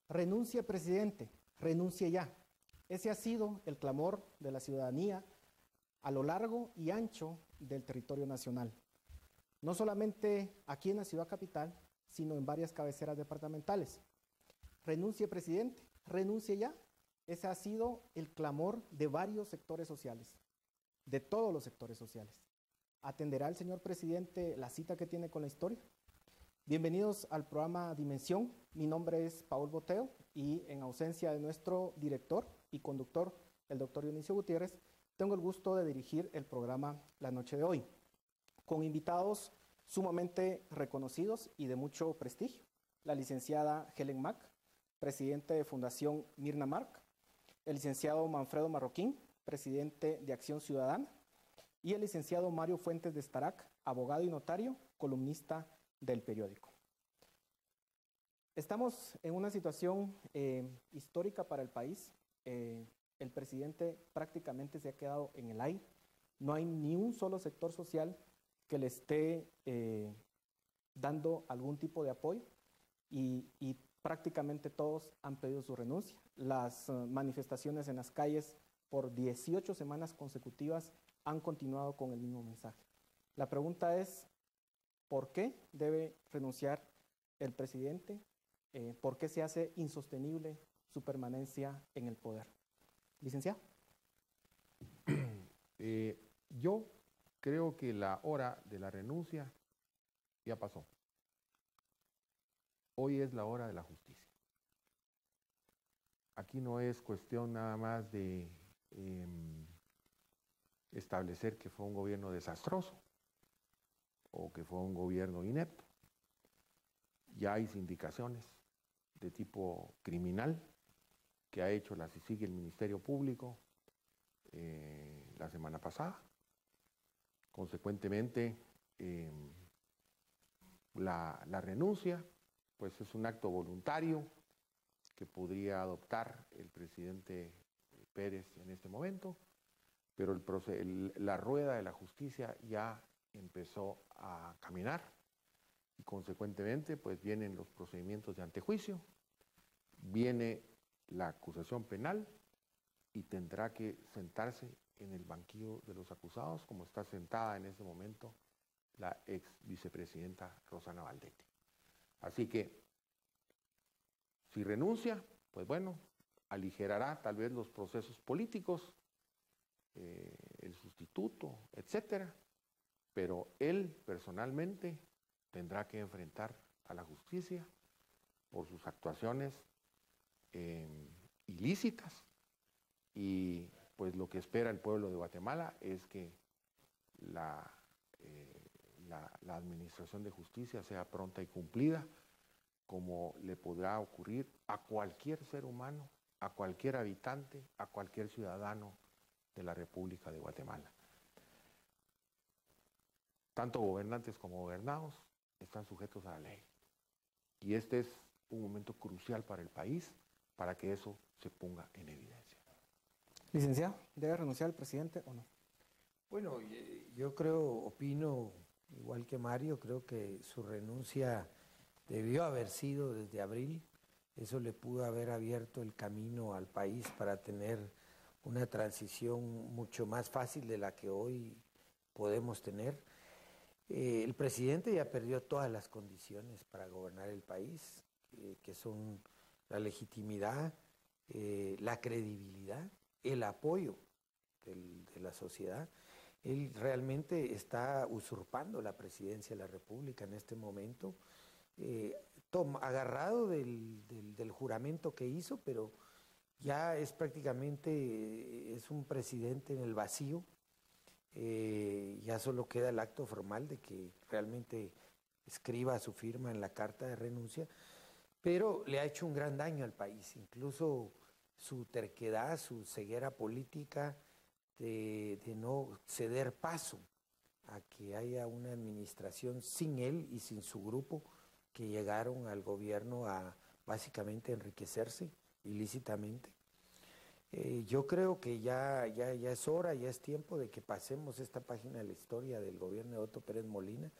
Renuncie, presidente, renuncie ya. Ese ha sido el clamor de la ciudadanía a lo largo y ancho del territorio nacional. No solamente aquí en la ciudad capital, sino en varias cabeceras departamentales. Renuncie, presidente, renuncie ya. Ese ha sido el clamor de varios sectores sociales, de todos los sectores sociales. ¿Atenderá el señor presidente la cita que tiene con la historia? Bienvenidos al programa Dimensión. Mi nombre es Paul Boteo y en ausencia de nuestro director y conductor, el doctor Dionisio Gutiérrez, tengo el gusto de dirigir el programa la noche de hoy, con invitados sumamente reconocidos y de mucho prestigio. La licenciada Helen Mack, presidente de Fundación Mirna Marc, el licenciado Manfredo Marroquín, presidente de Acción Ciudadana, y el licenciado Mario Fuentes de Starac, abogado y notario, columnista del periódico. Estamos en una situación histórica para el país. El presidente prácticamente se ha quedado en el aire. No hay ni un solo sector social que le esté dando algún tipo de apoyo y prácticamente todos han pedido su renuncia. Las manifestaciones en las calles por 18 semanas consecutivas han continuado con el mismo mensaje. La pregunta es, ¿por qué debe renunciar el presidente? ¿Por qué se hace insostenible su permanencia en el poder? Licenciado. Yo creo que la hora de la renuncia ya pasó. Hoy es la hora de la justicia. Aquí no es cuestión nada más de establecer que fue un gobierno desastroso o que fue un gobierno inepto. Ya hay indicaciones de tipo criminal que ha hecho la CICIG y el Ministerio Público la semana pasada. Consecuentemente, la renuncia pues es un acto voluntario que podría adoptar el presidente Pérez en este momento, pero la rueda de la justicia ya empezó a caminar y consecuentemente pues vienen los procedimientos de antejuicio, viene la acusación penal y tendrá que sentarse en el banquillo de los acusados como está sentada en ese momento la ex vicepresidenta Rosana Valdetti. Así que si renuncia, pues bueno, aligerará tal vez los procesos políticos, el sustituto, etcétera, pero él personalmente tendrá que enfrentar a la justicia por sus actuaciones ilícitas y pues lo que espera el pueblo de Guatemala es que la administración de justicia sea pronta y cumplida, como le podrá ocurrir a cualquier ser humano, a cualquier habitante, a cualquier ciudadano de la República de Guatemala. Tanto gobernantes como gobernados están sujetos a la ley. Y este es un momento crucial para el país, para que eso se ponga en evidencia. Licenciado, ¿debe renunciar el presidente o no? Bueno, yo opino igual que Mario, creo que su renuncia debió haber sido desde abril. Eso le pudo haber abierto el camino al país para tener una transición mucho más fácil de la que hoy podemos tener. El presidente ya perdió todas las condiciones para gobernar el país, que son la legitimidad, la credibilidad, el apoyo de la sociedad. Él realmente está usurpando la presidencia de la República en este momento, agarrado del juramento que hizo, pero ya es prácticamente es un presidente en el vacío. Ya solo queda el acto formal de que realmente escriba su firma en la carta de renuncia, pero le ha hecho un gran daño al país, incluso su terquedad, su ceguera política de no ceder paso a que haya una administración sin él y sin su grupo que llegaron al gobierno a básicamente enriquecerse ilícitamente. Yo creo que ya es hora, ya es tiempo de que pasemos esta página de la historia del gobierno de Otto Pérez Molina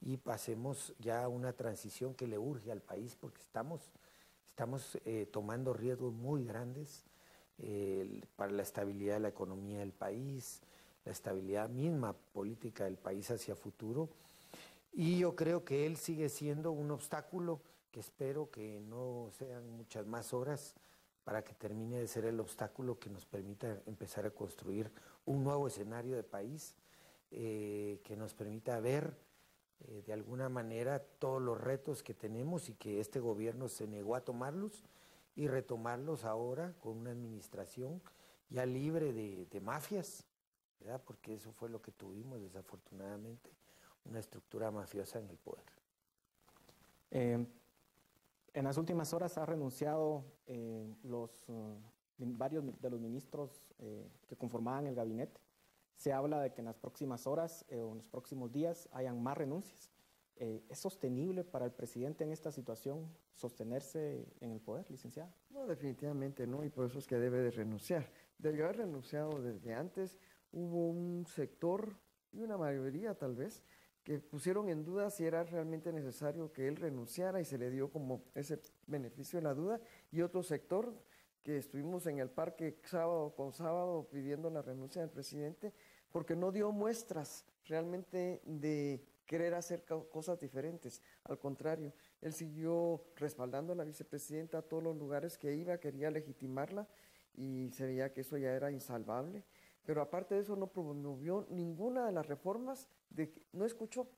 y pasemos ya a una transición que le urge al país porque estamos Estamos tomando riesgos muy grandes para la estabilidad de la economía del país, la estabilidad misma política del país hacia futuro. Y yo creo que él sigue siendo un obstáculo que espero que no sean muchas más horas para que termine de ser el obstáculo que nos permita empezar a construir un nuevo escenario de país, que nos permita ver de alguna manera todos los retos que tenemos y que este gobierno se negó a tomarlos y retomarlos ahora con una administración ya libre de mafias, ¿verdad? Porque eso fue lo que tuvimos desafortunadamente, una estructura mafiosa en el poder. En las últimas horas ha renunciado varios de los ministros que conformaban el gabinete. Se habla de que en las próximas horas o en los próximos días hayan más renuncias. ¿Es sostenible para el presidente en esta situación sostenerse en el poder, licenciado? No, definitivamente no, y por eso es que debe de renunciar. Debió haber renunciado desde antes. Hubo un sector y una mayoría tal vez que pusieron en duda si era realmente necesario que él renunciara y se le dio como ese beneficio de la duda, y otro sector que estuvimos en el parque sábado con sábado pidiendo la renuncia del presidente porque no dio muestras realmente de querer hacer cosas diferentes. Al contrario, él siguió respaldando a la vicepresidenta a todos los lugares que iba, quería legitimarla y se veía que eso ya era insalvable. Pero aparte de eso no promovió ninguna de las reformas, no escuchó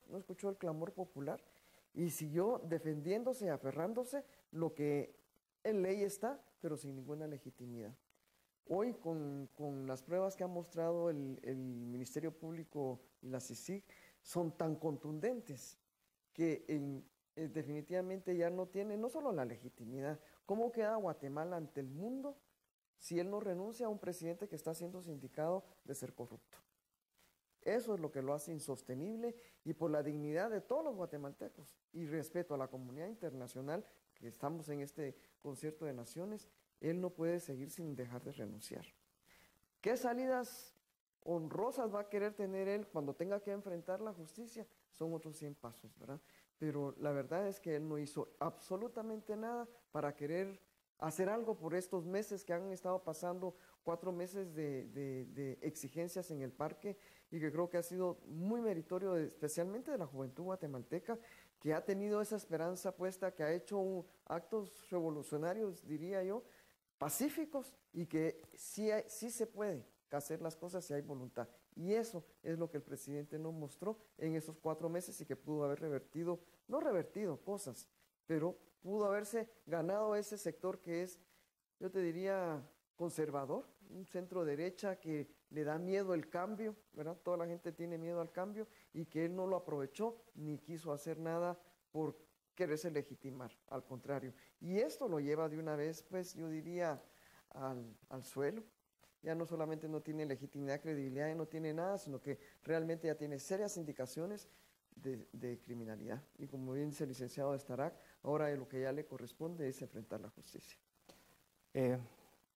el clamor popular y siguió defendiéndose, aferrándose lo que en ley está, pero sin ninguna legitimidad. Hoy con las pruebas que ha mostrado el Ministerio Público y la CICIG son tan contundentes que definitivamente ya no tiene no solo la legitimidad. ¿Cómo queda Guatemala ante el mundo si él no renuncia a un presidente que está siendo sindicado de ser corrupto? Eso es lo que lo hace insostenible, y por la dignidad de todos los guatemaltecos y respeto a la comunidad internacional que estamos en este concierto de naciones, él no puede seguir sin dejar de renunciar. ¿Qué salidas honrosas va a querer tener él cuando tenga que enfrentar la justicia? Son otros 100 pasos, ¿verdad? Pero la verdad es que él no hizo absolutamente nada para querer hacer algo por estos meses que han estado pasando, 4 meses de exigencias en el parque, y que creo que ha sido muy meritorio, especialmente de la juventud guatemalteca, que ha tenido esa esperanza puesta, que ha hecho actos revolucionarios, diría yo, pacíficos, y que sí se puede hacer las cosas si hay voluntad. Y eso es lo que el presidente no mostró en esos 4 meses, y que pudo haber no revertido cosas, pero pudo haberse ganado ese sector que es, yo te diría, conservador, un centro derecha que le da miedo el cambio, ¿verdad? Toda la gente tiene miedo al cambio, y que él no lo aprovechó ni quiso hacer nada por quererse legitimar, al contrario. Y esto lo lleva de una vez, pues yo diría, al suelo. Ya no solamente no tiene legitimidad, credibilidad, y no tiene nada, sino que realmente ya tiene serias indicaciones de criminalidad. Y como bien dice el licenciado Estarac, ahora lo que ya le corresponde es enfrentar la justicia.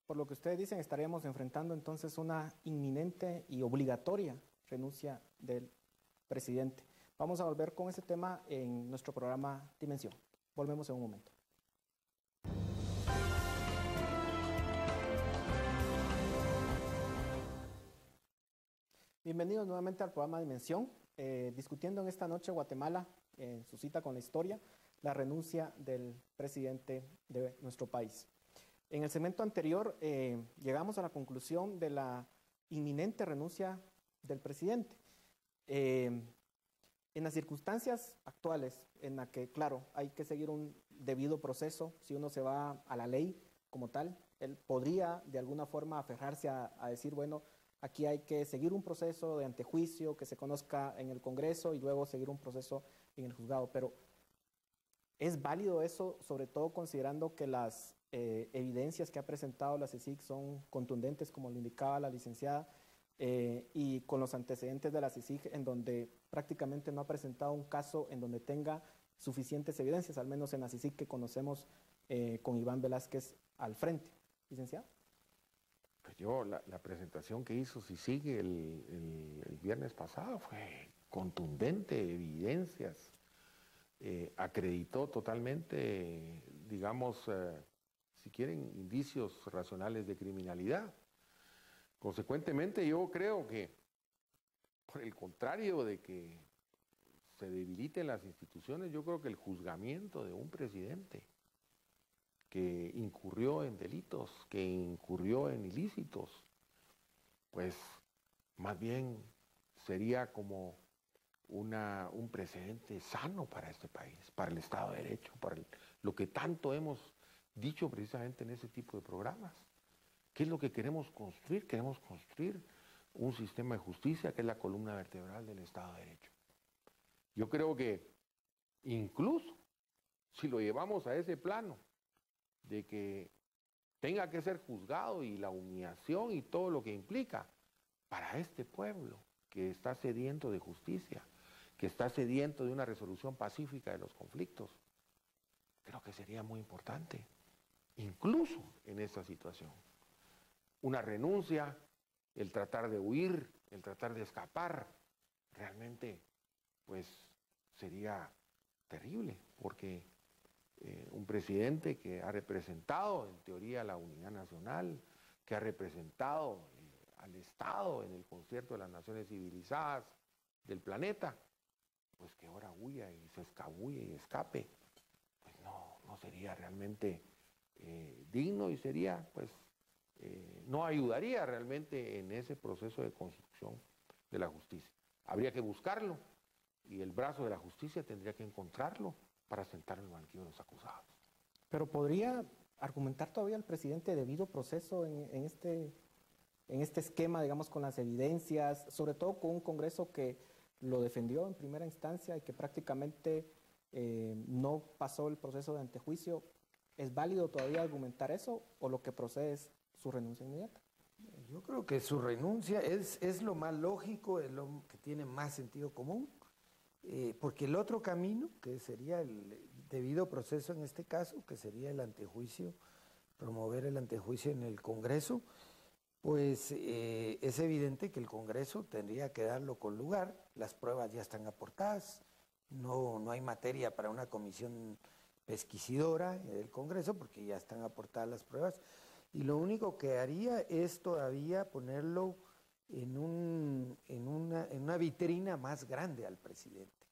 Por lo que ustedes dicen, estaríamos enfrentando entonces una inminente y obligatoria renuncia del presidente. Vamos a volver con ese tema en nuestro programa Dimensión. Volvemos en un momento. Bienvenidos nuevamente al programa Dimensión, discutiendo en esta noche Guatemala, en su cita con la historia, la renuncia del presidente de nuestro país. En el segmento anterior llegamos a la conclusión de la inminente renuncia del presidente. En las circunstancias actuales, en la que, claro, hay que seguir un debido proceso, si uno se va a la ley como tal, él podría de alguna forma aferrarse a decir, bueno, aquí hay que seguir un proceso de antejuicio que se conozca en el Congreso y luego seguir un proceso en el juzgado. Pero ¿es válido eso, sobre todo considerando que las evidencias que ha presentado la CICIG son contundentes, como lo indicaba la licenciada, y con los antecedentes de la CICIG, en donde prácticamente no ha presentado un caso en donde tenga suficientes evidencias, al menos en la CICIG que conocemos con Iván Velázquez al frente? Licenciado. Pues la presentación que hizo CICIG el viernes pasado fue contundente, evidencias, acreditó totalmente, digamos, si quieren, indicios racionales de criminalidad. Consecuentemente, yo creo que, por el contrario de que se debiliten las instituciones, yo creo que el juzgamiento de un presidente que incurrió en delitos, que incurrió en ilícitos, pues más bien sería como un precedente sano para este país, para el Estado de Derecho, para lo que tanto hemos dicho precisamente en ese tipo de programas. ¿Qué es lo que queremos construir? Queremos construir un sistema de justicia que es la columna vertebral del Estado de Derecho. Yo creo que incluso si lo llevamos a ese plano de que tenga que ser juzgado y la humillación y todo lo que implica para este pueblo que está sediento de justicia, que está sediento de una resolución pacífica de los conflictos, creo que sería muy importante, incluso en esta situación. Una renuncia, el tratar de huir, el tratar de escapar, realmente pues sería terrible, porque un presidente que ha representado en teoría la unidad nacional, que ha representado al Estado en el concierto de las naciones civilizadas del planeta, pues que ahora huya y se escabulle y escape, pues no sería realmente digno y sería, pues, no ayudaría realmente en ese proceso de construcción de la justicia. Habría que buscarlo y el brazo de la justicia tendría que encontrarlo para sentarlo en el banquillo de los acusados. Pero podría argumentar todavía el presidente debido proceso en este esquema, digamos, con las evidencias, sobre todo con un Congreso que lo defendió en primera instancia y que prácticamente no pasó el proceso de antejuicio. ¿Es válido todavía argumentar eso o lo que procede es su renuncia inmediata? Yo creo que su renuncia es lo más lógico, es lo que tiene más sentido común, porque el otro camino, que sería el debido proceso en este caso, que sería el antejuicio, promover el antejuicio en el Congreso, pues es evidente que el Congreso tendría que darlo con lugar, las pruebas ya están aportadas, no hay materia para una comisión pesquisidora del Congreso porque ya están aportadas las pruebas, y lo único que haría es todavía ponerlo en una vitrina más grande al presidente,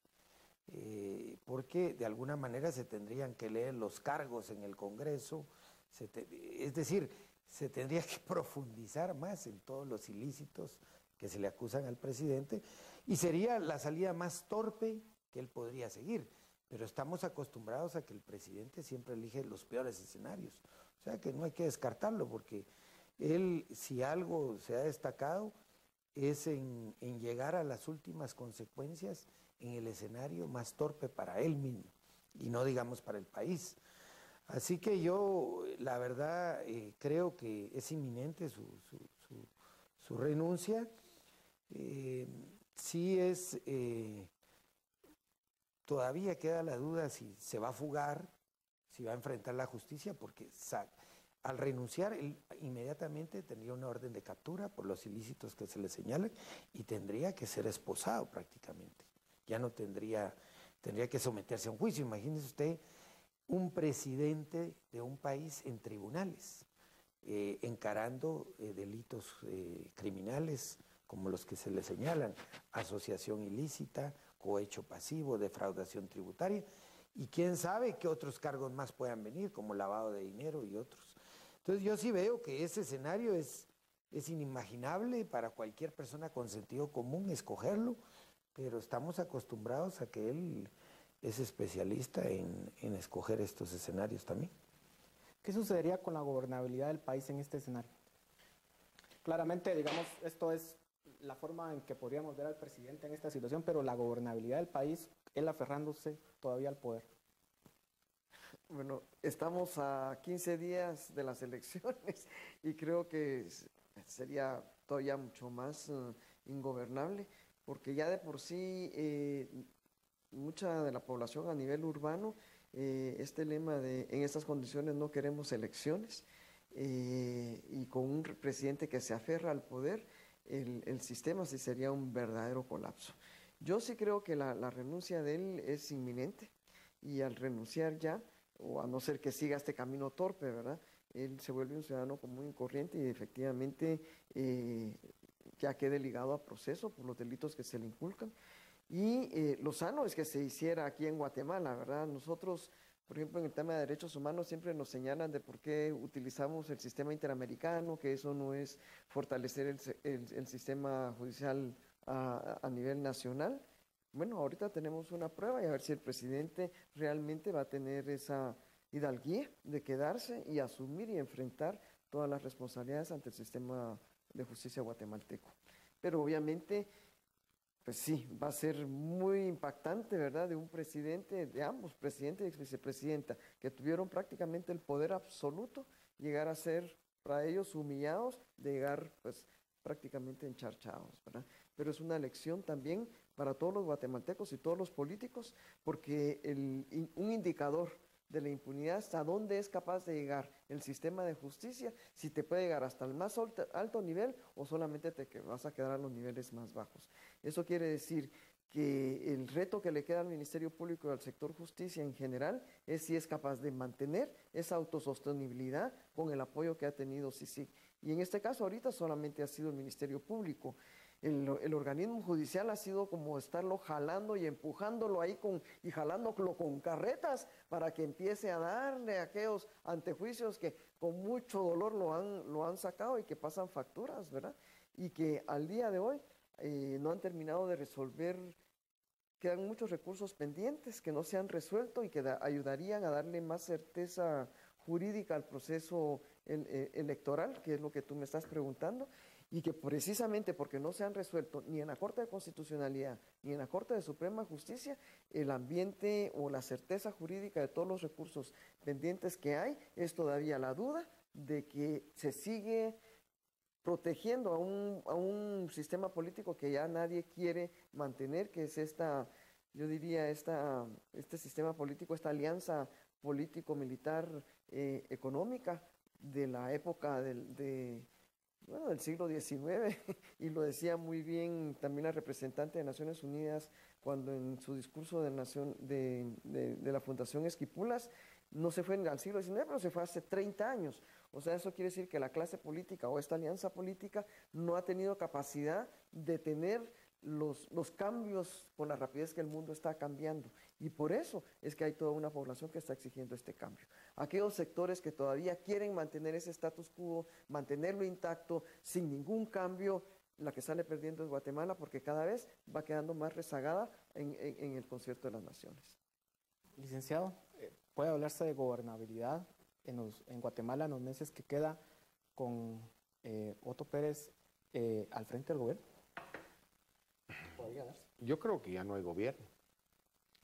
porque de alguna manera se tendrían que leer los cargos en el Congreso, es decir, se tendría que profundizar más en todos los ilícitos que se le acusan al presidente y sería la salida más torpe que él podría seguir. Pero estamos acostumbrados a que el presidente siempre elige los peores escenarios. O sea que no hay que descartarlo porque él, si algo se ha destacado, es en llegar a las últimas consecuencias en el escenario más torpe para él mismo y no digamos para el país. Así que yo, la verdad, creo que es inminente su renuncia. Sí es, todavía queda la duda si se va a fugar, si va a enfrentar la justicia, porque al renunciar, él inmediatamente tendría una orden de captura por los ilícitos que se le señalan y tendría que ser esposado prácticamente. Ya no tendría que someterse a un juicio. Imagínese usted un presidente de un país en tribunales, encarando delitos criminales como los que se le señalan, asociación ilícita, cohecho pasivo, defraudación tributaria, y quién sabe qué otros cargos más puedan venir, como lavado de dinero y otros. Entonces yo sí veo que ese escenario es inimaginable para cualquier persona con sentido común escogerlo, pero estamos acostumbrados a que él es especialista en escoger estos escenarios también. ¿Qué sucedería con la gobernabilidad del país en este escenario? Claramente, digamos, esto es la forma en que podríamos ver al presidente en esta situación, pero la gobernabilidad del país, él aferrándose todavía al poder. Bueno, estamos a 15 días de las elecciones y creo que sería todavía mucho más ingobernable, porque ya de por sí mucha de la población a nivel urbano, este lema de en estas condiciones no queremos elecciones, y con un presidente que se aferra al poder, el sistema sí sería un verdadero colapso. Yo sí creo que la renuncia de él es inminente y al renunciar ya, o a no ser que siga este camino torpe, ¿verdad? él se vuelve un ciudadano común y corriente y efectivamente ya quede ligado a proceso por los delitos que se le inculcan. Y lo sano es que se hiciera aquí en Guatemala, ¿verdad? Nosotros, por ejemplo, en el tema de derechos humanos siempre nos señalan de por qué utilizamos el sistema interamericano, que eso no es fortalecer el sistema judicial a nivel nacional. Bueno, ahorita tenemos una prueba y a ver si el presidente realmente va a tener esa hidalguía de quedarse y asumir y enfrentar todas las responsabilidades ante el sistema de justicia guatemalteco. Pero obviamente, pues sí, va a ser muy impactante, ¿verdad? De un presidente, de ambos, presidente y ex vicepresidenta, que tuvieron prácticamente el poder absoluto, llegar a ser para ellos humillados, de llegar pues prácticamente encharchados, ¿verdad? Pero es una lección también para todos los guatemaltecos y todos los políticos, porque un indicador de la impunidad hasta dónde es capaz de llegar el sistema de justicia, si te puede llegar hasta el más alto nivel o solamente te vas a quedar a los niveles más bajos. Eso quiere decir que el reto que le queda al Ministerio Público y al sector justicia en general es si es capaz de mantener esa autosostenibilidad con el apoyo que ha tenido CICIG. Y en este caso ahorita solamente ha sido el Ministerio Público. El organismo judicial ha sido como estarlo jalando y empujándolo ahí y jalándolo con carretas para que empiece a darle a aquellos antejuicios que con mucho dolor lo han sacado y que pasan facturas, ¿verdad? Y que al día de hoy no han terminado de resolver, quedan muchos recursos pendientes que no se han resuelto y que ayudarían a darle más certeza jurídica al proceso electoral, que es lo que tú me estás preguntando, y que precisamente porque no se han resuelto ni en la Corte de Constitucionalidad ni en la Corte de Suprema Justicia, el ambiente o la certeza jurídica de todos los recursos pendientes que hay, es todavía la duda de que se sigue protegiendo a un sistema político que ya nadie quiere mantener, que es yo diría, este sistema político, esta alianza político-militar económica de la época del siglo XIX, y lo decía muy bien también la representante de Naciones Unidas cuando en su discurso de la Fundación Esquipulas, no se fue al siglo XIX, pero se fue hace 30 años. O sea, eso quiere decir que la clase política o esta alianza política no ha tenido capacidad de tener los cambios con la rapidez que el mundo está cambiando. Y por eso es que hay toda una población que está exigiendo este cambio. Aquellos sectores que todavía quieren mantener ese status quo, mantenerlo intacto, sin ningún cambio, la que sale perdiendo es Guatemala, porque cada vez va quedando más rezagada en el concierto de las naciones. Licenciado, ¿puede hablarse de gobernabilidad en Guatemala en los meses que queda con Otto Pérez al frente del gobierno? ¿Podría darse? Yo creo que ya no hay gobierno.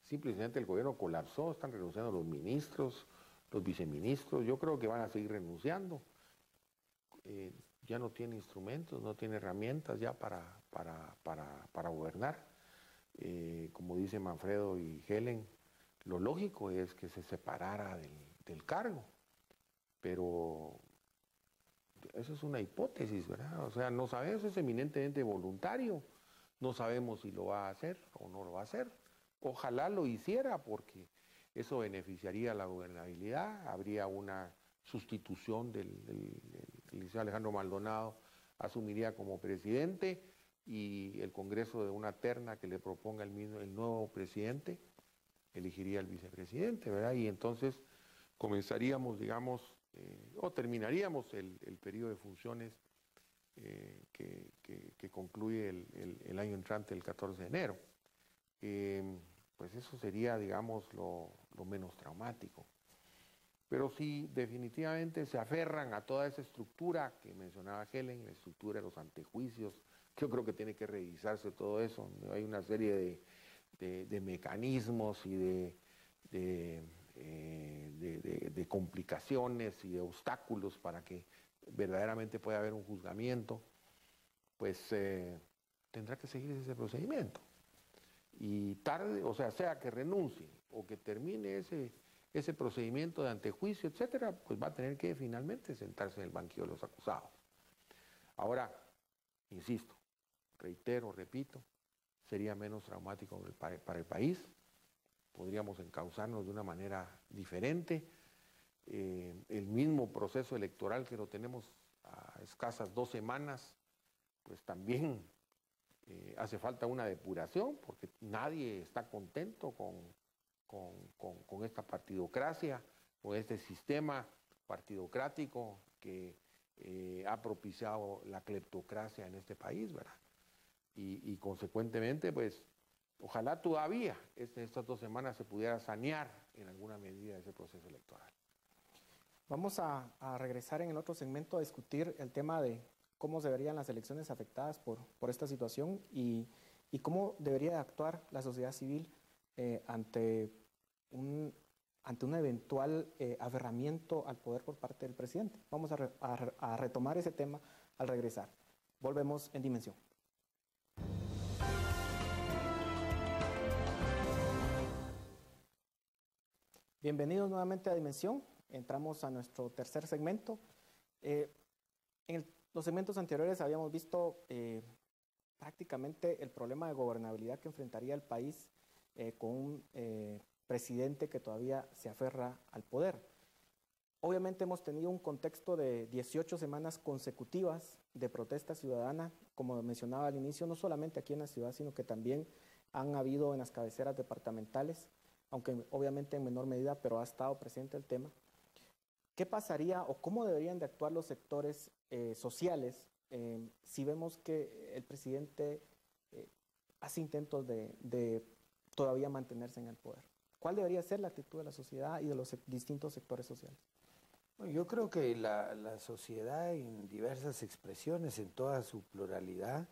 Simplemente el gobierno colapsó, están renunciando los ministros, los viceministros. Yo creo que van a seguir renunciando. Ya no tiene instrumentos, no tiene herramientas ya para gobernar. Como dicen Manfredo y Helen, lo lógico es que se separara del cargo, pero eso es una hipótesis, ¿verdad? O sea, no sabemos, es eminentemente voluntario, no sabemos si lo va a hacer o no lo va a hacer. Ojalá lo hiciera porque eso beneficiaría la gobernabilidad, habría una sustitución del licenciado Alejandro Maldonado, asumiría como presidente y el Congreso de una terna que le proponga el nuevo presidente elegiría al vicepresidente, ¿verdad? Y entonces comenzaríamos, digamos, o terminaríamos el periodo de funciones que concluye el año entrante, el 14 de enero. Pues eso sería, digamos, lo menos traumático. Pero si definitivamente se aferran a toda esa estructura que mencionaba Helen, la estructura de los antejuicios, yo creo que tiene que revisarse todo eso. Hay una serie de mecanismos y de complicaciones y de obstáculos para que verdaderamente pueda haber un juzgamiento, pues tendrá que seguir ese procedimiento. Y tarde, o sea que renuncie o que termine ese procedimiento de antejuicio, etcétera, pues va a tener que finalmente sentarse en el banquillo de los acusados. Ahora, insisto, reitero, repito, sería menos traumático para el país, podríamos encauzarnos de una manera diferente, el mismo proceso electoral que lo tenemos a escasas 2 semanas, pues también hace falta una depuración, porque nadie está contento con esta partidocracia, con este sistema partidocrático que ha propiciado la cleptocracia en este país, ¿verdad? Y consecuentemente, pues, ojalá todavía estas 2 semanas se pudiera sanear en alguna medida ese proceso electoral. Vamos a regresar en el otro segmento a discutir el tema de cómo se verían las elecciones afectadas por esta situación y cómo debería actuar la sociedad civil ante un eventual aferramiento al poder por parte del presidente. Vamos a retomar ese tema al regresar. Volvemos en Dimensión. Bienvenidos nuevamente a Dimensión. Entramos a nuestro tercer segmento. En los segmentos anteriores habíamos visto prácticamente el problema de gobernabilidad que enfrentaría el país con un presidente que todavía se aferra al poder. Obviamente hemos tenido un contexto de 18 semanas consecutivas de protesta ciudadana, como mencionaba al inicio, no solamente aquí en la ciudad, sino que también han habido en las cabeceras departamentales, aunque obviamente en menor medida, pero ha estado presente el tema. ¿Qué pasaría o cómo deberían de actuar los sectores sociales si vemos que el presidente hace intentos de todavía mantenerse en el poder? ¿Cuál debería ser la actitud de la sociedad y de los distintos sectores sociales? Bueno, yo creo que la sociedad en diversas expresiones, en toda su pluralidad,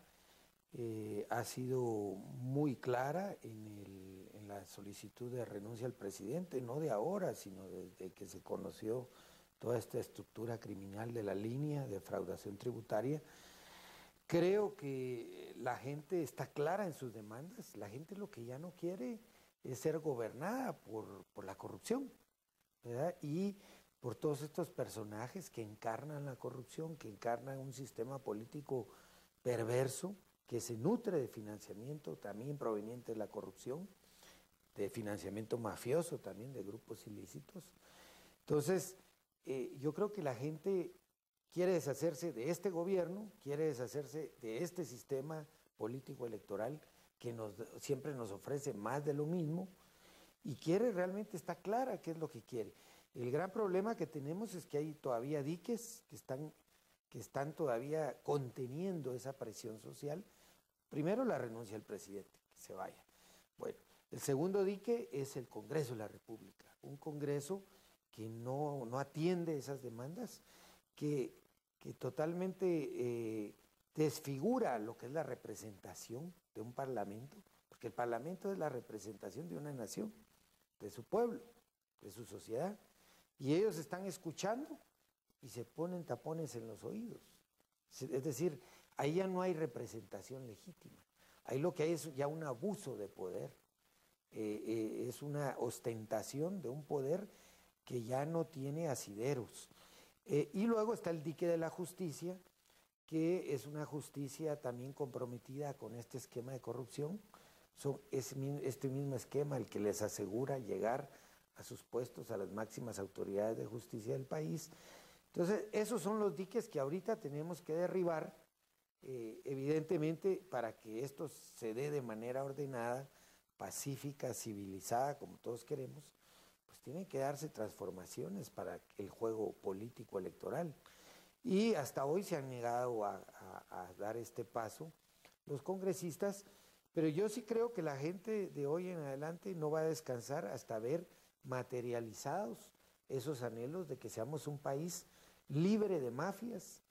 ha sido muy clara en la solicitud de renuncia al presidente, no de ahora, sino desde que se conoció toda esta estructura criminal de la línea de defraudación tributaria. Creo que la gente está clara en sus demandas. La gente lo que ya no quiere es ser gobernada por la corrupción, ¿verdad? Y por todos estos personajes que encarnan la corrupción, que encarnan un sistema político perverso, que se nutre de financiamiento también proveniente de la corrupción, de financiamiento mafioso también, de grupos ilícitos. Entonces, yo creo que la gente quiere deshacerse de este gobierno, quiere deshacerse de este sistema político electoral que siempre nos ofrece más de lo mismo y quiere realmente, está clara qué es lo que quiere. El gran problema que tenemos es que hay todavía diques que están todavía conteniendo esa presión social. Primero, la renuncia del presidente, que se vaya. Bueno, el segundo dique es el Congreso de la República, un Congreso que no atiende esas demandas, que totalmente desfigura lo que es la representación de un parlamento, porque el parlamento es la representación de una nación, de su pueblo, de su sociedad, y ellos están escuchando y se ponen tapones en los oídos. Es decir, ahí ya no hay representación legítima, ahí lo que hay es ya un abuso de poder, es una ostentación de un poder que ya no tiene asideros. Y luego está el dique de la justicia, que es una justicia también comprometida con este esquema de corrupción. Es este mismo esquema el que les asegura llegar a sus puestos, a las máximas autoridades de justicia del país. Entonces, esos son los diques que ahorita tenemos que derribar, evidentemente, para que esto se dé de manera ordenada, pacífica, civilizada, como todos queremos, pues tienen que darse transformaciones para el juego político electoral. Y hasta hoy se han negado a dar este paso los congresistas, pero yo sí creo que la gente de hoy en adelante no va a descansar hasta ver materializados esos anhelos de que seamos un país libre de mafias,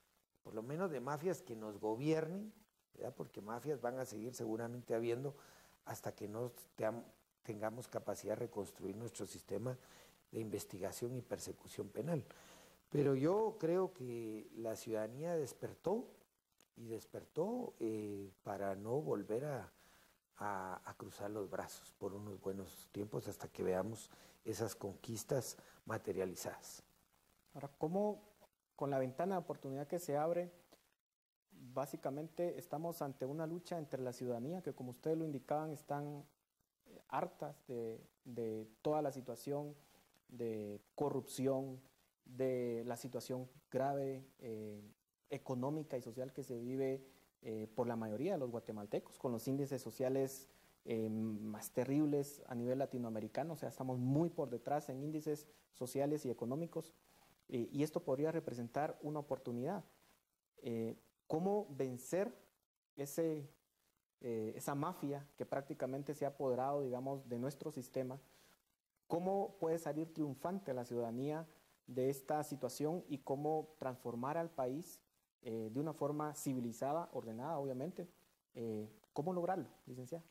por lo menos de mafias que nos gobiernen, ¿verdad? Porque mafias van a seguir seguramente habiendo hasta que no tengamos capacidad de reconstruir nuestro sistema de investigación y persecución penal. Pero yo creo que la ciudadanía despertó para no volver a cruzar los brazos por unos buenos tiempos hasta que veamos esas conquistas materializadas. Ahora, ¿cómo con la ventana de oportunidad que se abre, básicamente estamos ante una lucha entre la ciudadanía, que como ustedes lo indicaban, están hartas de toda la situación de corrupción, de la situación grave económica y social que se vive por la mayoría de los guatemaltecos, con los índices sociales más terribles a nivel latinoamericano. O sea, estamos muy por detrás en índices sociales y económicos, y esto podría representar una oportunidad. ¿Cómo vencer esa mafia que prácticamente se ha apoderado, digamos, de nuestro sistema? ¿Cómo puede salir triunfante la ciudadanía de esta situación y cómo transformar al país de una forma civilizada, ordenada, obviamente? ¿Cómo lograrlo, licenciada?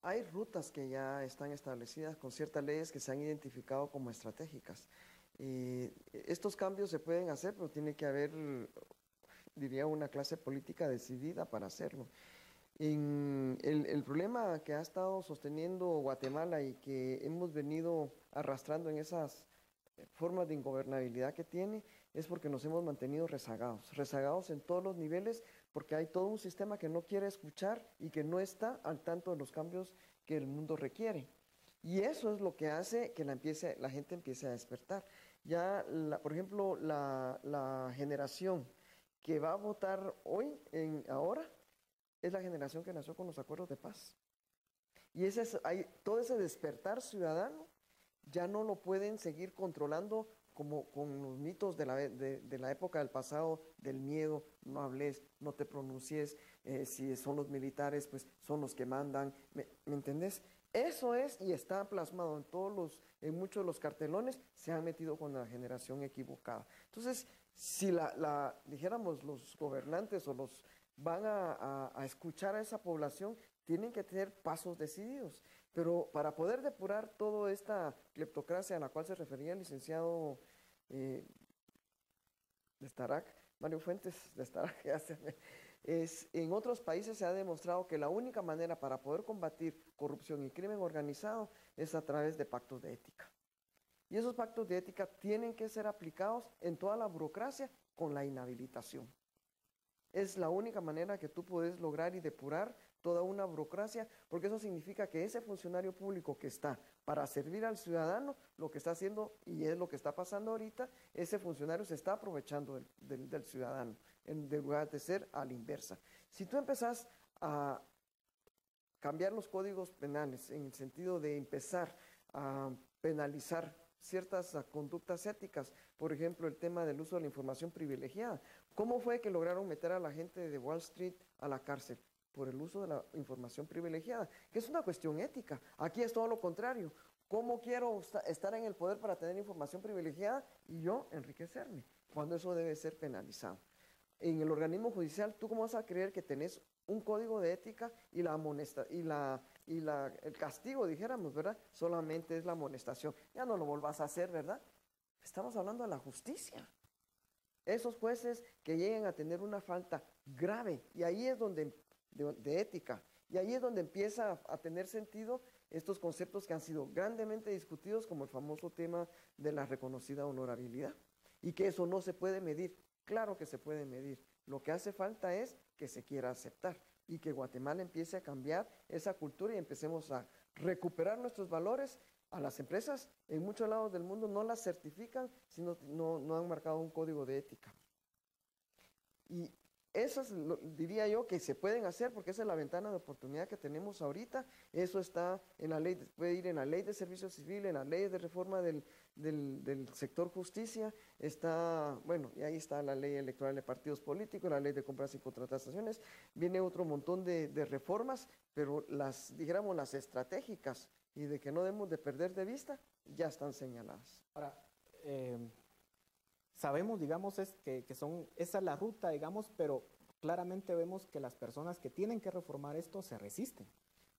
Hay rutas que ya están establecidas con ciertas leyes que se han identificado como estratégicas. Estos cambios se pueden hacer, pero tiene que haber, diría, una clase política decidida para hacerlo. El problema que ha estado sosteniendo Guatemala y que hemos venido arrastrando en esas formas de ingobernabilidad que tiene es porque nos hemos mantenido rezagados en todos los niveles, porque hay todo un sistema que no quiere escuchar y que no está al tanto de los cambios que el mundo requiere. Y eso es lo que hace que la gente empiece a despertar. Ya, por ejemplo, la generación que va a votar hoy, ahora, es la generación que nació con los acuerdos de paz. Y todo ese despertar ciudadano ya no lo pueden seguir controlando como con los mitos de la época del pasado, del miedo, no hables, no te pronuncies, si son los militares, pues son los que mandan, ¿me entendés? Eso es, y está plasmado en muchos de los cartelones, se han metido con la generación equivocada. Entonces, si dijéramos, los gobernantes o los van a escuchar a esa población, tienen que tener pasos decididos. Pero para poder depurar toda esta cleptocracia a la cual se refería el licenciado de Starac, Mario Fuentes de Starac, en otros países se ha demostrado que la única manera para poder combatir corrupción y crimen organizado es a través de pactos de ética. Y esos pactos de ética tienen que ser aplicados en toda la burocracia con la inhabilitación. Es la única manera que tú puedes lograr y depurar toda una burocracia, porque eso significa que ese funcionario público que está para servir al ciudadano, lo que está haciendo, y es lo que está pasando ahorita, ese funcionario se está aprovechando del ciudadano, en lugar de ser a la inversa. Si tú empezás a cambiar los códigos penales en el sentido de empezar a penalizar ciertas conductas éticas, por ejemplo, el tema del uso de la información privilegiada. ¿Cómo fue que lograron meter a la gente de Wall Street a la cárcel? Por el uso de la información privilegiada, que es una cuestión ética. Aquí es todo lo contrario. ¿Cómo quiero estar en el poder para tener información privilegiada y yo enriquecerme? Cuando eso debe ser penalizado. En el organismo judicial, ¿tú cómo vas a creer que tenés un código de ética y el castigo, dijéramos, ¿verdad? Solamente es la amonestación. Ya no lo volvás a hacer, ¿verdad? Estamos hablando de la justicia. Esos jueces que lleguen a tener una falta grave, y ahí es donde, de ética, y ahí es donde empieza a tener sentido estos conceptos que han sido grandemente discutidos, como el famoso tema de la reconocida honorabilidad, y que eso no se puede medir. Claro que se puede medir. Lo que hace falta es que se quiera aceptar y que Guatemala empiece a cambiar esa cultura y empecemos a recuperar nuestros valores. A las empresas en muchos lados del mundo no las certifican si no han marcado un código de ética. Y eso diría yo que se pueden hacer porque esa es la ventana de oportunidad que tenemos ahorita. Eso está en la ley, puede ir en la ley de servicio civil, en la ley de reforma del sector justicia, está, bueno, y ahí está la ley electoral de partidos políticos, la ley de compras y contrataciones, viene otro montón de reformas, pero dijéramos las estratégicas y de que no debemos de perder de vista, ya están señaladas. Ahora, sabemos, digamos, esa es la ruta, digamos, pero claramente vemos que las personas que tienen que reformar esto se resisten.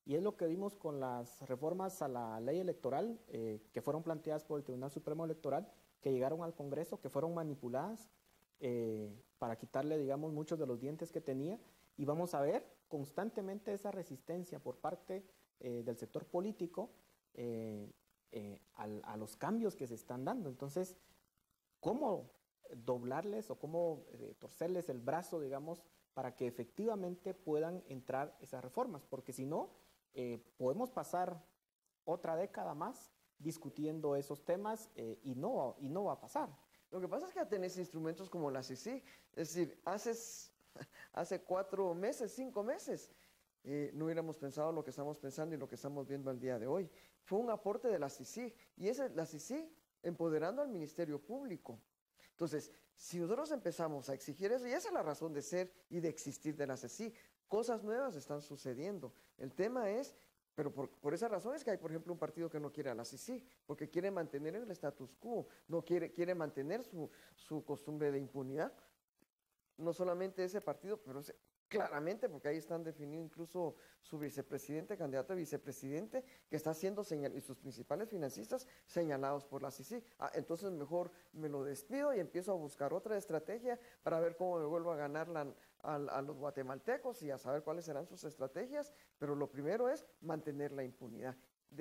Y es lo que vimos con las reformas a la ley electoral que fueron planteadas por el Tribunal Supremo Electoral, que llegaron al Congreso, que fueron manipuladas para quitarle, digamos, muchos de los dientes que tenía. Y vamos a ver constantemente esa resistencia por parte del sector político a los cambios que se están dando. Entonces, ¿cómo doblarles o cómo torcerles el brazo, digamos, para que efectivamente puedan entrar esas reformas? Porque si no, podemos pasar otra década más discutiendo esos temas y no va a pasar. Lo que pasa es que ya tenés instrumentos como la CICI, es decir, hace 4 meses, 5 meses, no hubiéramos pensado lo que estamos pensando y lo que estamos viendo al día de hoy. Fue un aporte de la CICI, y la CICI empoderando al Ministerio Público. Entonces, si nosotros empezamos a exigir eso, y esa es la razón de ser y de existir de la CICI, cosas nuevas están sucediendo. El tema es, pero por esa razón es que hay, por ejemplo, un partido que no quiere a la CICI, porque quiere mantener el status quo, no quiere mantener su costumbre de impunidad. No solamente ese partido, pero claramente, porque ahí están definidos incluso su vicepresidente, candidato a vicepresidente, que está siendo señalado, y sus principales financistas señalados por la CICI. Entonces mejor me lo despido y empiezo a buscar otra estrategia para ver cómo me vuelvo a ganar a los guatemaltecos y a saber cuáles serán sus estrategias, pero lo primero es mantener la impunidad.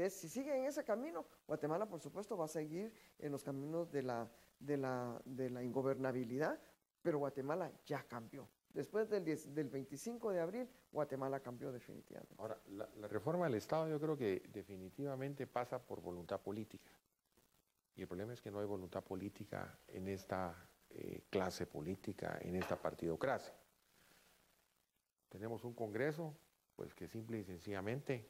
Si sigue en ese camino, Guatemala, por supuesto, va a seguir en los caminos de la ingobernabilidad, pero Guatemala ya cambió. Después del 25 de abril, Guatemala cambió definitivamente. Ahora, la reforma del Estado yo creo que definitivamente pasa por voluntad política. Y el problema es que no hay voluntad política en esta clase política, en esta partidocracia. Tenemos un Congreso, pues que simple y sencillamente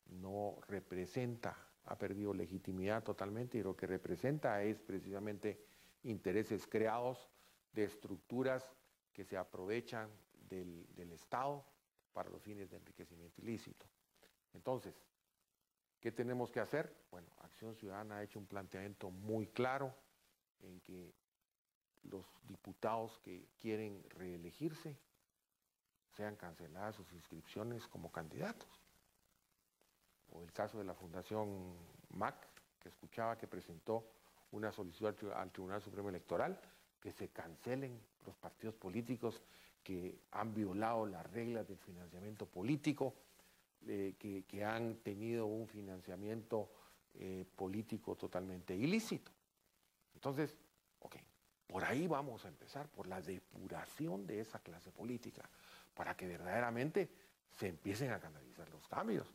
no representa, ha perdido legitimidad totalmente, y lo que representa es precisamente intereses creados de estructuras que se aprovechan del Estado para los fines de enriquecimiento ilícito. Entonces, ¿qué tenemos que hacer? Bueno, Acción Ciudadana ha hecho un planteamiento muy claro en que los diputados que quieren reelegirse sean canceladas sus inscripciones como candidatos. O el caso de la Fundación MAC, que escuchaba que presentó una solicitud al Tribunal Supremo Electoral, que se cancelen los partidos políticos que han violado las reglas del financiamiento político, que han tenido un financiamiento político totalmente ilícito. Entonces, ok, por ahí vamos a empezar, por la depuración de esa clase política, para que verdaderamente se empiecen a canalizar los cambios.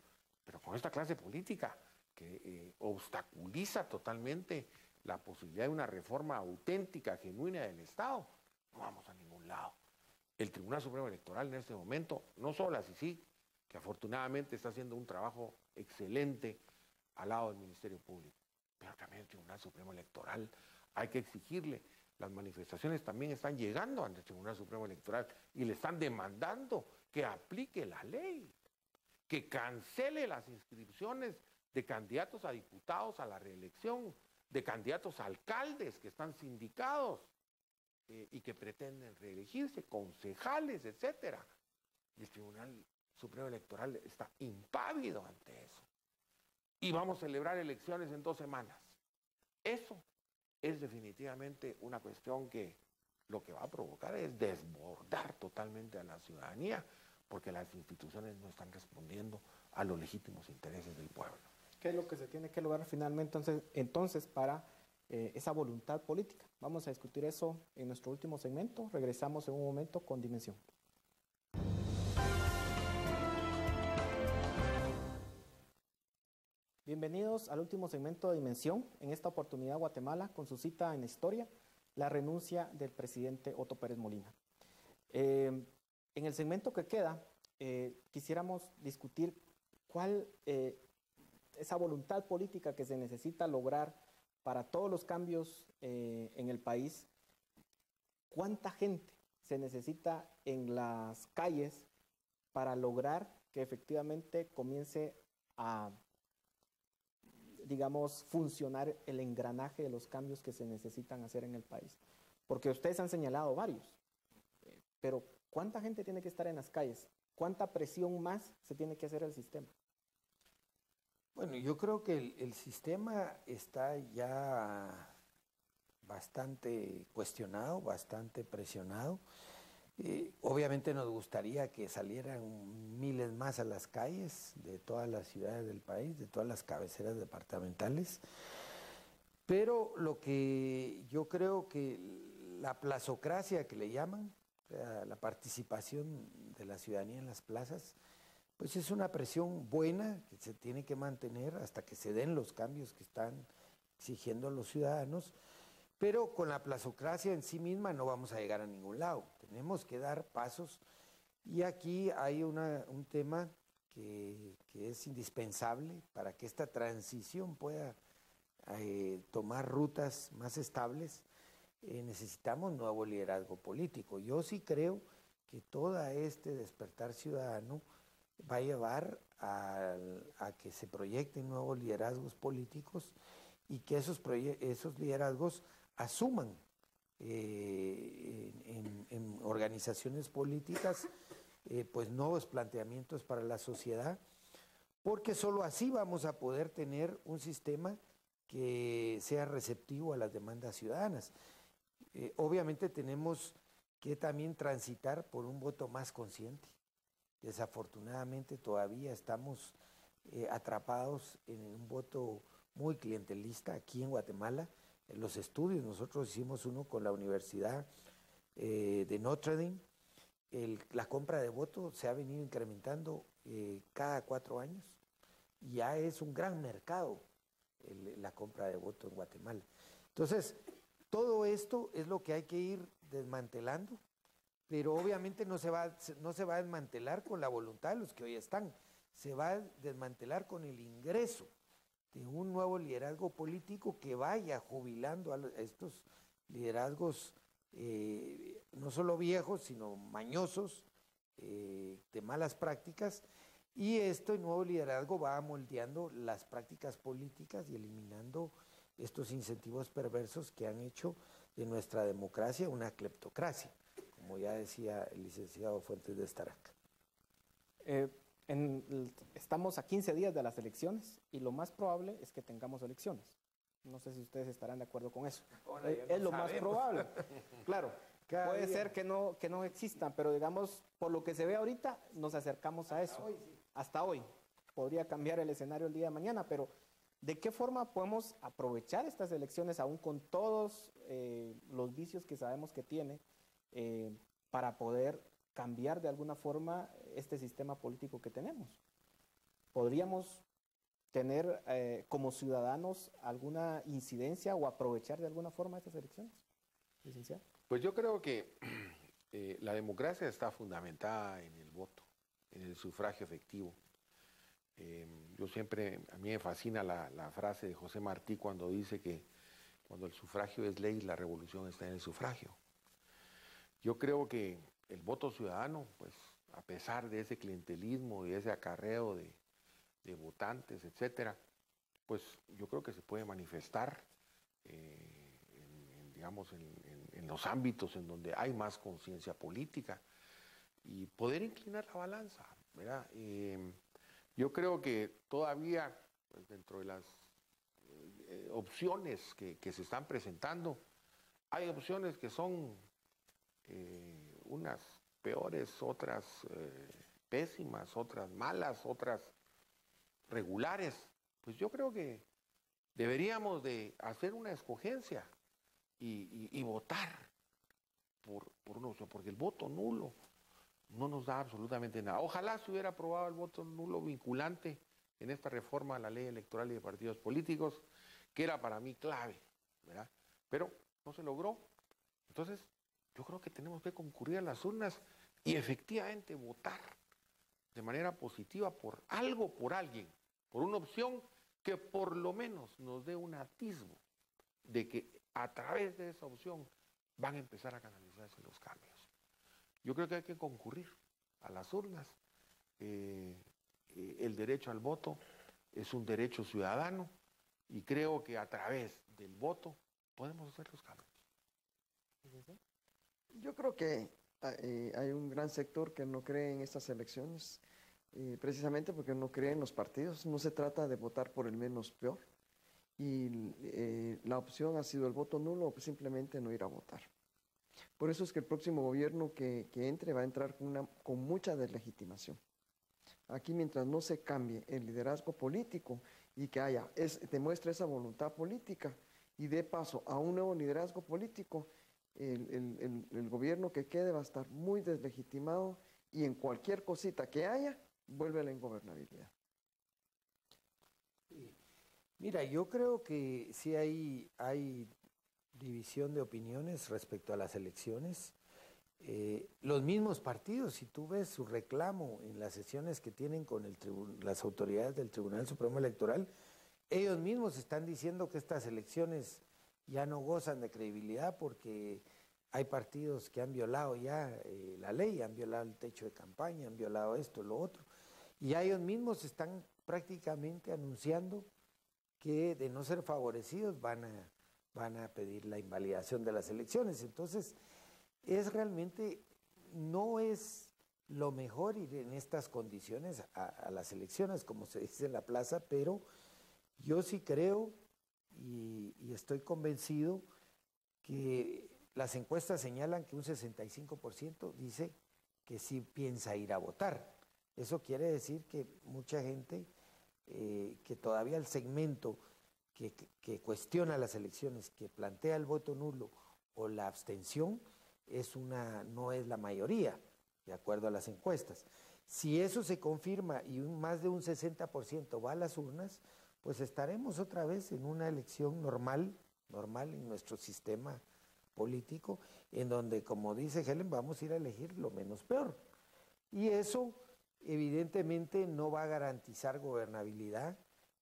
Pero con esta clase política que obstaculiza totalmente la posibilidad de una reforma auténtica, genuina del Estado, no vamos a ningún lado. El Tribunal Supremo Electoral en este momento, no solo la CICI, que afortunadamente está haciendo un trabajo excelente al lado del Ministerio Público, pero también el Tribunal Supremo Electoral, hay que exigirle. Las manifestaciones también están llegando ante el Tribunal Supremo Electoral y le están demandando que aplique la ley, que cancele las inscripciones de candidatos a diputados a la reelección, de candidatos a alcaldes que están sindicados y que pretenden reelegirse, concejales, etcétera. Y el Tribunal Supremo Electoral está impávido ante eso. Y vamos a celebrar elecciones en 2 semanas. Eso es definitivamente una cuestión que lo que va a provocar es desbordar totalmente a la ciudadanía, porque las instituciones no están respondiendo a los legítimos intereses del pueblo. ¿Qué es lo que se tiene que lograr finalmente entonces para esa voluntad política? Vamos a discutir eso en nuestro último segmento. Regresamos en un momento con Dimensión. Bienvenidos al último segmento de Dimensión. En esta oportunidad, Guatemala, con su cita en la historia, la renuncia del presidente Otto Pérez Molina. En el segmento que queda, quisiéramos discutir cuál esa voluntad política que se necesita lograr para todos los cambios en el país. ¿Cuánta gente se necesita en las calles para lograr que efectivamente comience a, digamos, funcionar el engranaje de los cambios que se necesitan hacer en el país? Porque ustedes han señalado varios, pero ¿cuánta gente tiene que estar en las calles? ¿Cuánta presión más se tiene que hacer al sistema? Bueno, yo creo que el sistema está ya bastante cuestionado, bastante presionado. Obviamente nos gustaría que salieran miles más a las calles de todas las ciudades del país, de todas las cabeceras departamentales, pero lo que yo creo que la plazocracia que le llaman, o sea, la participación de la ciudadanía en las plazas, pues es una presión buena que se tiene que mantener hasta que se den los cambios que están exigiendo los ciudadanos, Pero con la plazocracia en sí misma no vamos a llegar a ningún lado. Tenemos que dar pasos y aquí hay un tema que es indispensable para que esta transición pueda tomar rutas más estables. Necesitamos nuevo liderazgo político. Yo sí creo que todo este despertar ciudadano va a llevar a que se proyecten nuevos liderazgos políticos y que esos liderazgos asuman en organizaciones políticas pues nuevos planteamientos para la sociedad, porque solo así vamos a poder tener un sistema que sea receptivo a las demandas ciudadanas. Obviamente tenemos que también transitar por un voto más consciente. Desafortunadamente todavía estamos atrapados en un voto muy clientelista aquí en Guatemala. En los estudios, nosotros hicimos uno con la Universidad de Notre Dame. La compra de votos se ha venido incrementando cada 4 años. Ya es un gran mercado la compra de votos en Guatemala. Entonces, todo esto es lo que hay que ir desmantelando, pero obviamente no se va a desmantelar con la voluntad de los que hoy están, se va a desmantelar con el ingreso de un nuevo liderazgo político que vaya jubilando a estos liderazgos no solo viejos, sino mañosos, de malas prácticas, y este nuevo liderazgo va moldeando las prácticas políticas y eliminando estos incentivos perversos que han hecho de nuestra democracia una cleptocracia, como ya decía el licenciado Fuentes de Estarac. Estamos a 15 días de las elecciones y lo más probable es que tengamos elecciones. No sé si ustedes estarán de acuerdo con eso. Es lo más probable. Claro, puede ser que no existan, pero digamos, por lo que se ve ahorita, nos acercamos a eso. Hasta hoy. Podría cambiar el escenario el día de mañana, pero ¿de qué forma podemos aprovechar estas elecciones, aún con todos los vicios que sabemos que tiene, para poder cambiar de alguna forma este sistema político que tenemos? ¿Podríamos tener como ciudadanos alguna incidencia o aprovechar de alguna forma estas elecciones, licenciado? Pues yo creo que la democracia está fundamentada en el voto, en el sufragio efectivo. A mí me fascina la frase de José Martí cuando dice que cuando el sufragio es ley, la revolución está en el sufragio. Yo creo que el voto ciudadano, pues a pesar de ese clientelismo y ese acarreo de votantes, etcétera, pues yo creo que se puede manifestar digamos, en los ámbitos en donde hay más conciencia política y poder inclinar la balanza, ¿verdad? Yo creo que todavía, pues, dentro de las opciones que se están presentando, hay opciones que son unas peores, otras pésimas, otras malas, otras regulares. Pues yo creo que deberíamos de hacer una escogencia y votar por una opción, porque el voto nulo no nos da absolutamente nada. Ojalá se hubiera aprobado el voto nulo vinculante en esta reforma a la ley electoral y de partidos políticos, que era para mí clave, ¿verdad? Pero no se logró. Entonces, yo creo que tenemos que concurrir a las urnas y efectivamente votar de manera positiva por algo, por alguien, por una opción que por lo menos nos dé un atisbo de que a través de esa opción van a empezar a canalizarse los cambios. Yo creo que hay que concurrir a las urnas. El derecho al voto es un derecho ciudadano y creo que a través del voto podemos hacer los cambios. Yo creo que hay un gran sector que no cree en estas elecciones, precisamente porque no cree en los partidos. No se trata de votar por el menos peor. Y la opción ha sido el voto nulo o simplemente no ir a votar. Por eso es que el próximo gobierno que entre va a entrar con mucha deslegitimación. Aquí, mientras no se cambie el liderazgo político y que demuestre esa voluntad política y dé paso a un nuevo liderazgo político, el gobierno que quede va a estar muy deslegitimado y en cualquier cosita que haya, vuelve a la ingobernabilidad. Mira, yo creo que sí hay división de opiniones respecto a las elecciones. Los mismos partidos, si tú ves su reclamo en las sesiones que tienen con las autoridades del Tribunal Supremo Electoral, ellos mismos están diciendo que estas elecciones ya no gozan de credibilidad porque hay partidos que han violado ya la ley, han violado el techo de campaña, han violado esto, lo otro. Y ya ellos mismos están prácticamente anunciando que de no ser favorecidos van a pedir la invalidación de las elecciones. Entonces, no es lo mejor ir en estas condiciones a las elecciones, como se dice en la plaza, pero yo sí creo y estoy convencido que las encuestas señalan que un 65% dice que sí piensa ir a votar. Eso quiere decir que mucha gente, que todavía el segmento que cuestiona las elecciones, que plantea el voto nulo o la abstención, no es la mayoría, de acuerdo a las encuestas. Si eso se confirma y más de un 60% va a las urnas, pues estaremos otra vez en una elección normal en nuestro sistema político, en donde, como dice Helen, vamos a ir a elegir lo menos peor. Y eso evidentemente no va a garantizar gobernabilidad.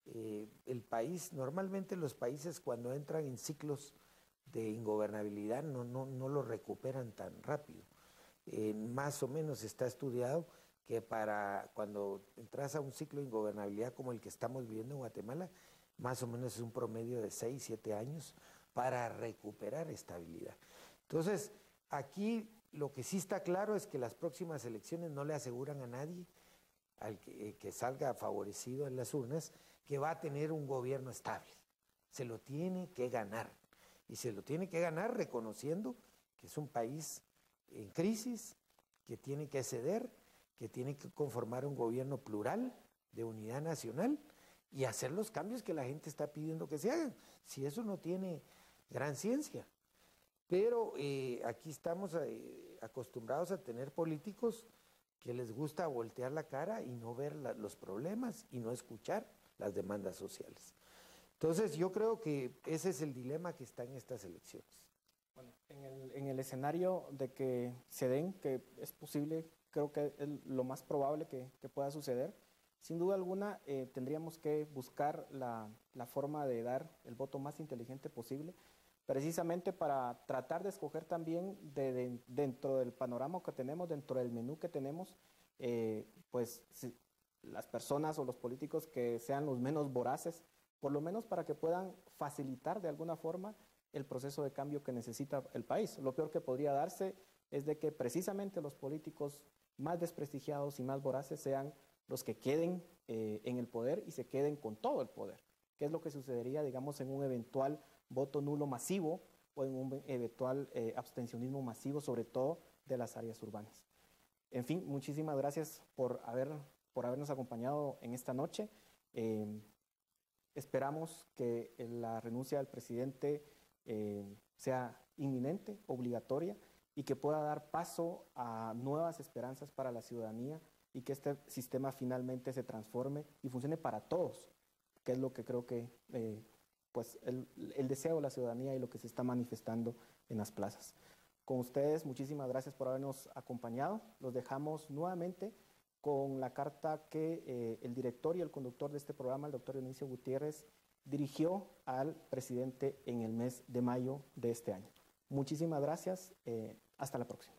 El país, normalmente los países cuando entran en ciclos de ingobernabilidad no lo recuperan tan rápido. Más o menos está estudiado que para cuando entras a un ciclo de ingobernabilidad como el que estamos viviendo en Guatemala, más o menos es un promedio de 6, 7 años para recuperar estabilidad. Entonces, aquí lo que sí está claro es que las próximas elecciones no le aseguran a nadie, al que salga favorecido en las urnas, que va a tener un gobierno estable. Se lo tiene que ganar. Y se lo tiene que ganar reconociendo que es un país en crisis, que tiene que ceder, que tiene que conformar un gobierno plural de unidad nacional y hacer los cambios que la gente está pidiendo que se hagan. Si eso no tiene gran ciencia. Pero aquí estamos acostumbrados a tener políticos que les gusta voltear la cara y no ver los problemas y no escuchar las demandas sociales. Entonces yo creo que ese es el dilema que está en estas elecciones. Bueno, en el escenario de que se den, que es posible, creo que es lo más probable que pueda suceder, sin duda alguna tendríamos que buscar la forma de dar el voto más inteligente posible, precisamente para tratar de escoger también dentro del panorama que tenemos, dentro del menú que tenemos, pues las personas o los políticos que sean los menos voraces, por lo menos para que puedan facilitar de alguna forma el proceso de cambio que necesita el país. Lo peor que podría darse es de que precisamente los políticos más desprestigiados y más voraces sean los que queden en el poder y se queden con todo el poder, que es lo que sucedería, digamos, en un eventual voto nulo masivo o en un eventual abstencionismo masivo, sobre todo de las áreas urbanas. En fin, muchísimas gracias por habernos acompañado en esta noche. Esperamos que la renuncia del presidente sea inminente, obligatoria, y que pueda dar paso a nuevas esperanzas para la ciudadanía y que este sistema finalmente se transforme y funcione para todos, que es lo que creo que pues el deseo de la ciudadanía y lo que se está manifestando en las plazas. Con ustedes, muchísimas gracias por habernos acompañado. Los dejamos nuevamente con la carta que el director y el conductor de este programa, el doctor Dionisio Gutiérrez, dirigió al presidente en el mes de mayo de este año. Muchísimas gracias. Hasta la próxima.